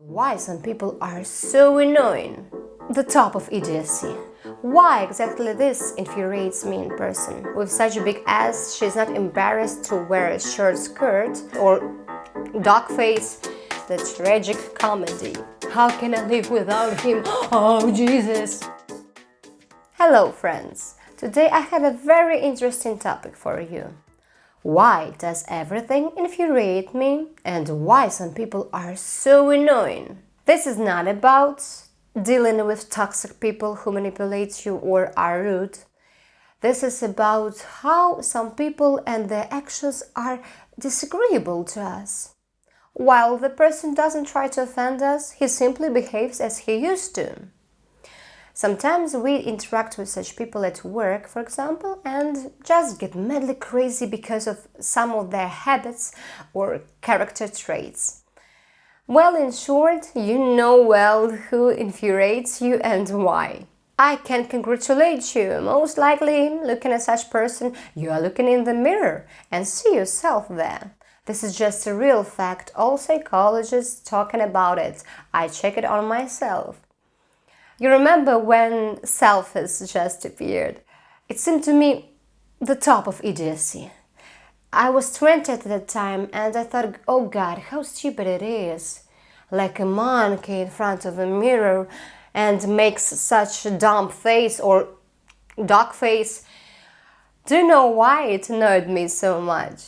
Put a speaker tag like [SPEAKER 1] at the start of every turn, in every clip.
[SPEAKER 1] Why some people are so annoying? The top of idiocy. Why exactly this infuriates me in person? With such a big ass, she's not embarrassed to wear a short skirt or dog face. The tragic comedy. How can I live without him? Oh, Jesus! Hello, friends. Today I have a very interesting topic for you. Why does everything infuriate me, and why some people are so annoying? This is not about dealing with toxic people who manipulate you or are rude. This is about how some people and their actions are disagreeable to us. While the person doesn't try to offend us, he simply behaves as he used to. Sometimes we interact with such people at work, for example, and just get madly crazy because of some of their habits or character traits. Well, in short, you know well who infuriates you and why. I can congratulate you. Most likely, looking at such person, you are looking in the mirror and see yourself there. This is just a real fact. All psychologists talking about it. I check it on myself. You remember when selfies just appeared? It seemed to me the top of idiocy. I was 20 at that time and I thought, oh God, how stupid it is. Like a monkey in front of a mirror and makes such a dumb face or dog face. Do you know why it annoyed me so much?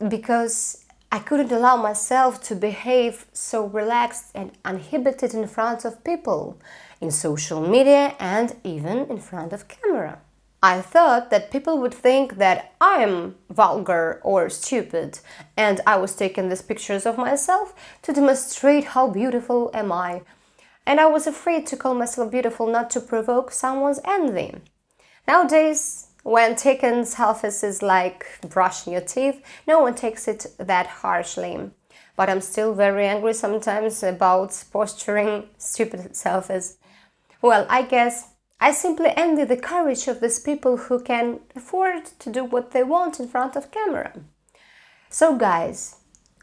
[SPEAKER 1] Because I couldn't allow myself to behave so relaxed and uninhibited in front of people, in social media and even in front of camera. I thought that people would think that I am vulgar or stupid, and I was taking these pictures of myself to demonstrate how beautiful am I. And I was afraid to call myself beautiful not to provoke someone's envy. Nowadays, when taking selfies is like brushing your teeth, no one takes it that harshly. But I'm still very angry sometimes about posturing stupid selfies. Well, I guess I simply envy the courage of these people who can afford to do what they want in front of camera. So guys,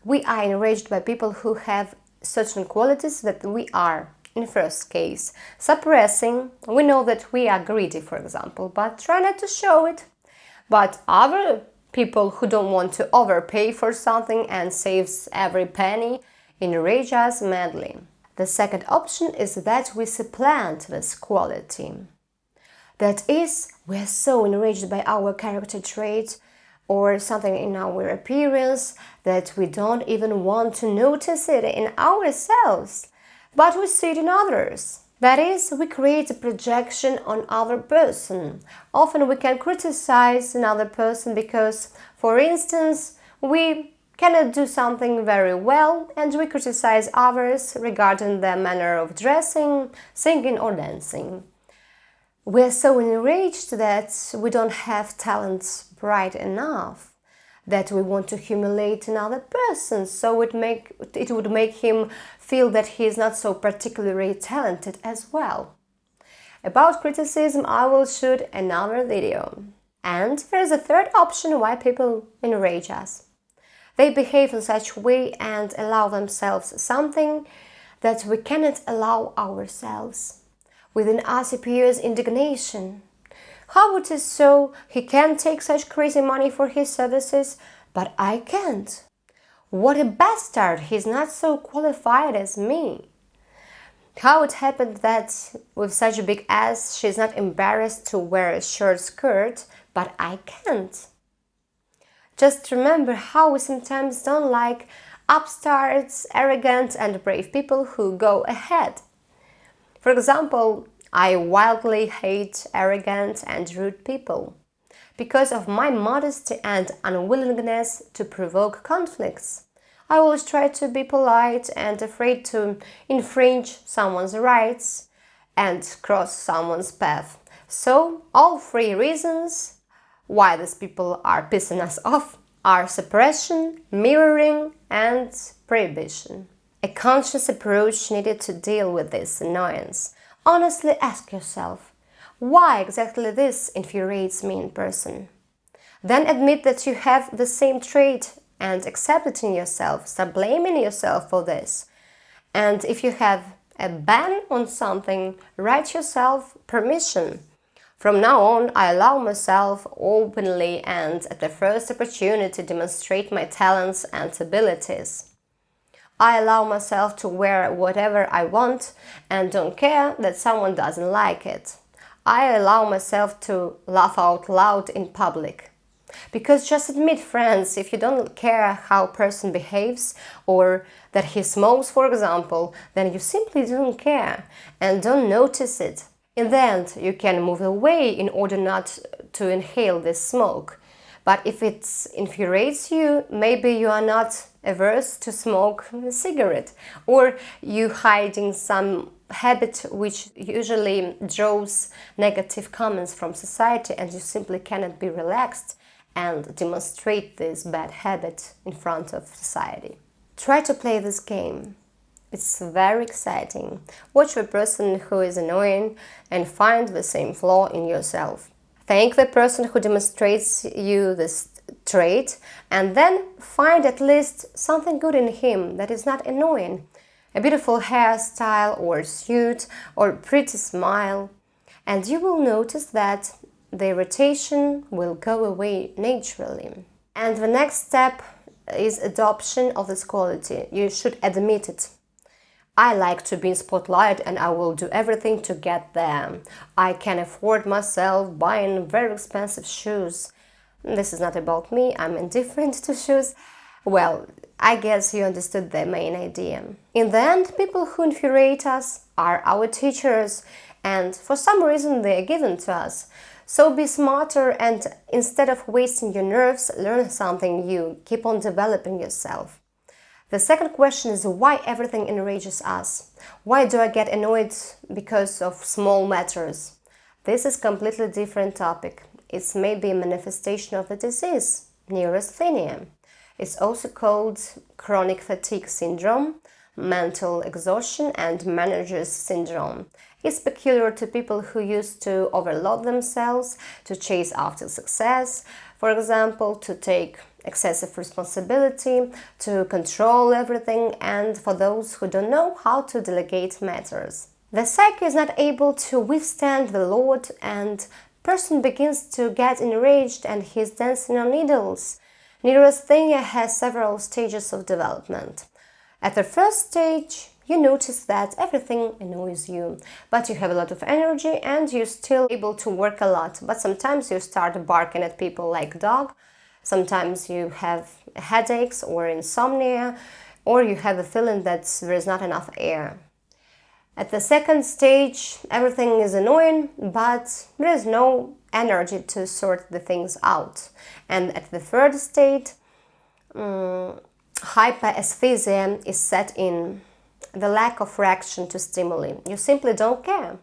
[SPEAKER 1] we are enraged by people who have certain qualities that we are. In first case, suppressing. We know that we are greedy, for example, but try not to show it. But other people who don't want to overpay for something and saves every penny enrage us madly. The second option is that we supplant this quality. That is, we are so enraged by our character trait or something in our appearance that we don't even want to notice it in ourselves. But we see it in others. That is, we create a projection on other person. Often we can criticize another person because, for instance, we cannot do something very well and we criticize others regarding their manner of dressing, singing or dancing. We are so enraged that we don't have talents bright enough, that we want to humiliate another person, so it would make him feel that he is not so particularly talented as well. About criticism, I will shoot another video. And there is a third option why people enrage us. They behave in such a way and allow themselves something that we cannot allow ourselves. Within us appears indignation. How it is so he can take such crazy money for his services, but I can't? What a bastard, he's not so qualified as me. How it happened that with such a big ass she's not embarrassed to wear a short skirt, but I can't? Just remember how we sometimes don't like upstarts, arrogant and brave people who go ahead. For example, I wildly hate arrogant and rude people because of my modesty and unwillingness to provoke conflicts. I always try to be polite and afraid to infringe someone's rights and cross someone's path. So, all three reasons why these people are pissing us off are suppression, mirroring and prohibition. A conscious approach needed to deal with this annoyance. Honestly ask yourself, why exactly this infuriates me in person? Then admit that you have the same trait and accept it in yourself. Stop blaming yourself for this. And if you have a ban on something, write yourself permission. From now on, I allow myself openly and at the first opportunity to demonstrate my talents and abilities. I allow myself to wear whatever I want and don't care that someone doesn't like it. I allow myself to laugh out loud in public. Because just admit, friends, if you don't care how a person behaves or that he smokes, for example, then you simply don't care and don't notice it. In the end, you can move away in order not to inhale this smoke. But if it infuriates you, maybe you are not averse to smoke a cigarette, or you hiding some habit which usually draws negative comments from society, and you simply cannot be relaxed and demonstrate this bad habit in front of society. Try to play this game. It's very exciting. Watch the person who is annoying and find the same flaw in yourself. Thank the person who demonstrates you this trait and then find at least something good in him that is not annoying. A beautiful hairstyle or suit or pretty smile. And you will notice that the irritation will go away naturally. And the next step is adoption of this quality. You should admit it. I like to be in spotlight and I will do everything to get there. I can afford myself buying very expensive shoes. This is not about me, I'm indifferent to shoes. Well, I guess you understood the main idea. In the end, people who infuriate us are our teachers, and for some reason they are given to us. So be smarter and instead of wasting your nerves, learn something new. Keep on developing yourself. The second question is why everything enrages us. Why do I get annoyed because of small matters? This is a completely different topic. It's maybe a manifestation of the disease, neurasthenia. It's also called chronic fatigue syndrome, mental exhaustion, and manager's syndrome. It's peculiar to people who used to overload themselves, to chase after success, for example, to take excessive responsibility, to control everything, and for those who don't know how to delegate matters. The psyche is not able to withstand the load, and person begins to get enraged and he's dancing on needles. Neurasthenia has several stages of development. At the first stage, you notice that everything annoys you, but you have a lot of energy and you're still able to work a lot. But sometimes you start barking at people like a dog. Sometimes you have headaches or insomnia, or you have a feeling that there is not enough air. At the second stage, everything is annoying, but there is no energy to sort the things out. And at the third state, hyperesthesia is set in, the lack of reaction to stimuli. You simply don't care.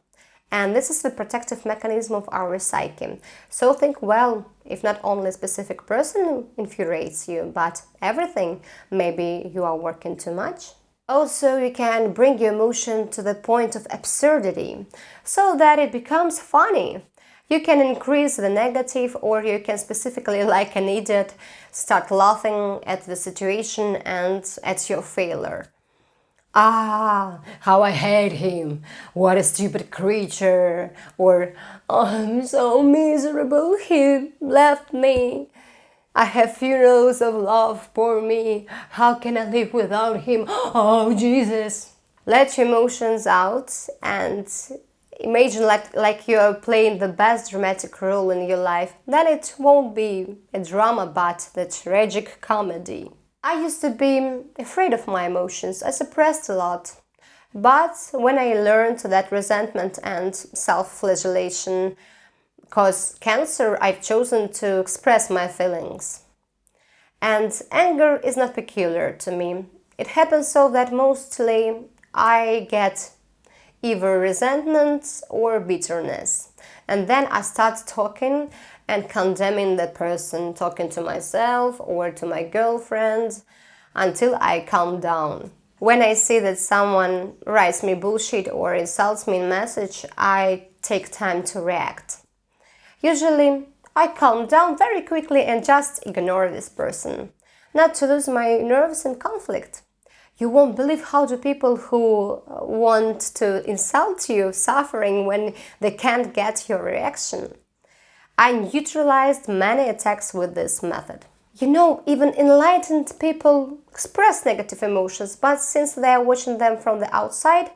[SPEAKER 1] And this is the protective mechanism of our psyche. So think well, if not only a specific person infuriates you, but everything. Maybe you are working too much. Also, you can bring your emotion to the point of absurdity, so that it becomes funny. You can increase the negative, or you can specifically, like an idiot, start laughing at the situation and at your failure. Ah, how I hate him, what a stupid creature, or oh, I'm so miserable, he left me. I have funerals of love for me, how can I live without him, oh Jesus. Let your emotions out and imagine like you are playing the best dramatic role in your life. Then it won't be a drama but the tragic comedy. I used to be afraid of my emotions. I suppressed a lot. But when I learned that resentment and self-flagellation cause cancer, I've chosen to express my feelings. And anger is not peculiar to me. It happens so that mostly I get either resentment or bitterness. And then I start talking and condemning the person, talking to myself or to my girlfriend until I calm down. When I see that someone writes me bullshit or insults me in message, I take time to react. Usually, I calm down very quickly and just ignore this person, not to lose my nerves in conflict. You won't believe how do people who want to insult you suffering when they can't get your reaction. I neutralized many attacks with this method. You know, even enlightened people express negative emotions, but since they are watching them from the outside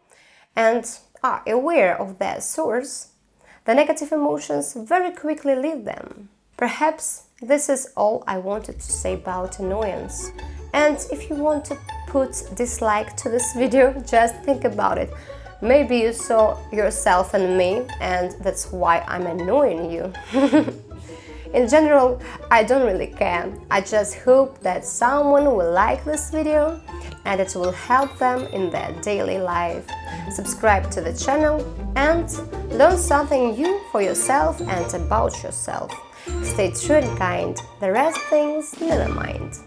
[SPEAKER 1] and are aware of their source, the negative emotions very quickly leave them. Perhaps this is all I wanted to say about annoyance. And if you want to put dislike to this video, just think about it. Maybe you saw yourself in me and that's why I'm annoying you. In general, I don't really care. I just hope that someone will like this video and it will help them in their daily life. Subscribe to the channel and learn something new for yourself and about yourself. Stay true and kind. The rest things never mind.